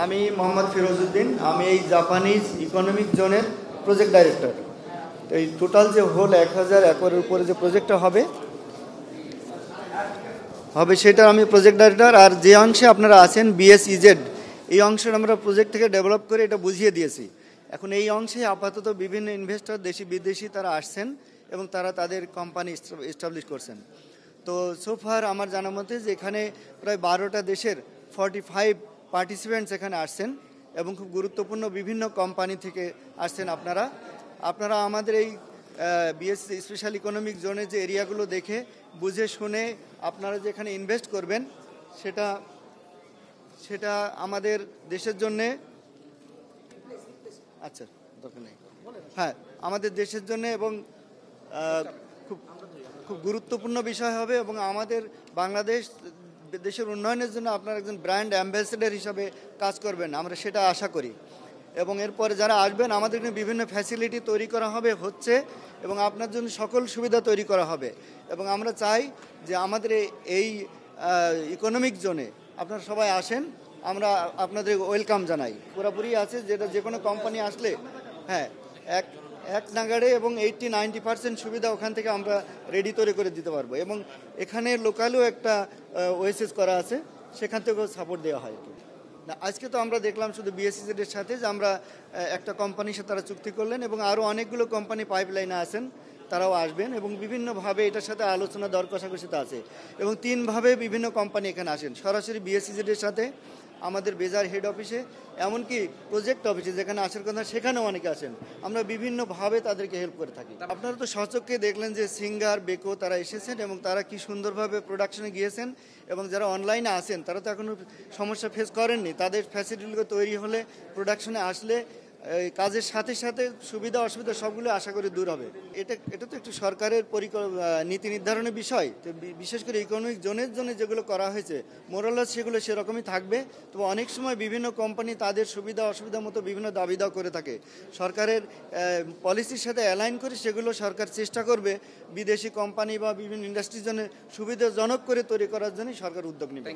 আমি মোহাম্মদ ফিরোজউদ্দিন। আমি এই জাপানিজ ইকোনমিক জোনের প্রজেক্ট ডাইরেক্টর। এই টোটাল যে হোল 1000 একরের উপরে যে প্রজেক্টটা হবে সেটা আমি প্রজেক্ট ডাইরেক্টর। আর যে অংশে আপনারা আছেন বিএসইজেড, এই অংশের আমরা প্রজেক্ট থেকে ডেভেলপ করে এটা বুঝিয়ে দিয়েছি। এখন এই অংশে আপাতত বিভিন্ন ইনভেস্টর দেশি বিদেশি তারা আসছেন এবং তারা তাদের কোম্পানি এস্টাবলিশ করছেন। তো সোফার আমার জানা মতে যে এখানে প্রায় 12টা দেশের 45 পার্টিসিপেন্টস এখানে আসছেন এবং খুব গুরুত্বপূর্ণ বিভিন্ন কোম্পানি থেকে আসছেন। আপনারা আমাদের এই বিএসসি স্পেশাল ইকোনমিক জোনের যে এরিয়াগুলো দেখে বুঝে শুনে আপনারা যে এখানে ইনভেস্ট করবেন সেটা আমাদের দেশের জন্যে আচ্ছা দরকার নেই, হ্যাঁ আমাদের দেশের জন্য এবং খুব খুব গুরুত্বপূর্ণ বিষয় হবে এবং আমাদের বাংলাদেশ দেশের উন্নয়নের জন্য আপনারা একজন ব্র্যান্ড অ্যাম্বাসেডর হিসাবে কাজ করবেন, আমরা সেটা আশা করি। এবং এরপরে যারা আসবেন আমাদের বিভিন্ন ফ্যাসিলিটি তৈরি করা হচ্ছে এবং আপনার জন্য সকল সুবিধা তৈরি করা হবে। এবং আমরা চাই যে আমাদের এই ইকোনমিক জোনে আপনারা সবাই আসেন, আমরা আপনাদের ওয়েলকাম জানাই। পুরোপুরি আছে যেটা যে কোনো কোম্পানি আসলে হ্যাঁ এক নাগাড়ে এবং 80-90% সুবিধা ওখান থেকে আমরা রেডি তৈরি করে দিতে পারবো। এবং এখানে লোকালেও একটা ওএসএস করা আছে, সেখান থেকেও সাপোর্ট দেওয়া হয়। না আজকে তো আমরা দেখলাম শুধু বিএসইজেডের সাথে যে আমরা একটা কোম্পানির সাথে তারা চুক্তি করলেন এবং আরও অনেকগুলো কোম্পানি পাইপলাইনে আছেন, তারাও আসবেন এবং বিভিন্নভাবে এটার সাথে আলোচনা দর কষাকষিতে আছে। এবং 3ভাবে বিভিন্ন কোম্পানি এখানে আসেন, সরাসরি বিএসইজেডের সাথে, আমাদের বেজার হেড অফিসে, এমনকি প্রজেক্ট অফিসে যেখানে আসার কথা সেখানেও অনেকে আসেন। আমরা বিভিন্নভাবে তাদেরকে হেল্প করে থাকি। আপনারা তো সচক্ষে দেখলেন যে সিঙ্গার বেকো তারা এসেছেন এবং তারা কি সুন্দরভাবে প্রোডাকশনে গিয়েছেন। এবং যারা অনলাইনে আসেন তারা তো এখনও সমস্যা ফেস করেননি, তাদের ফ্যাসিলিটিগুলো তৈরি হলে প্রোডাকশনে আসলে কাজের সাথে সাথে সুবিধা অসুবিধা সবগুলো আশা করি দূর হবে। এটা তো একটু সরকারের নীতি নির্ধারণের বিষয়। তো বিশেষ করে ইকোনমিক জোনের জন্য যেগুলো করা হয়েছে মোরালস সেগুলো সেরকমই থাকবে। তবে অনেক সময় বিভিন্ন কোম্পানি তাদের সুবিধা অসুবিধা মতো বিভিন্ন দাবি দাওয়া করে থাকে, সরকারের পলিসির সাথে অ্যালাইন করে সেগুলো সরকার চেষ্টা করবে বিদেশি কোম্পানি বা বিভিন্ন ইন্ডাস্ট্রির জন্য সুবিধাজনক করে তৈরি করার জন্যই সরকার উদ্যোগ নেবে।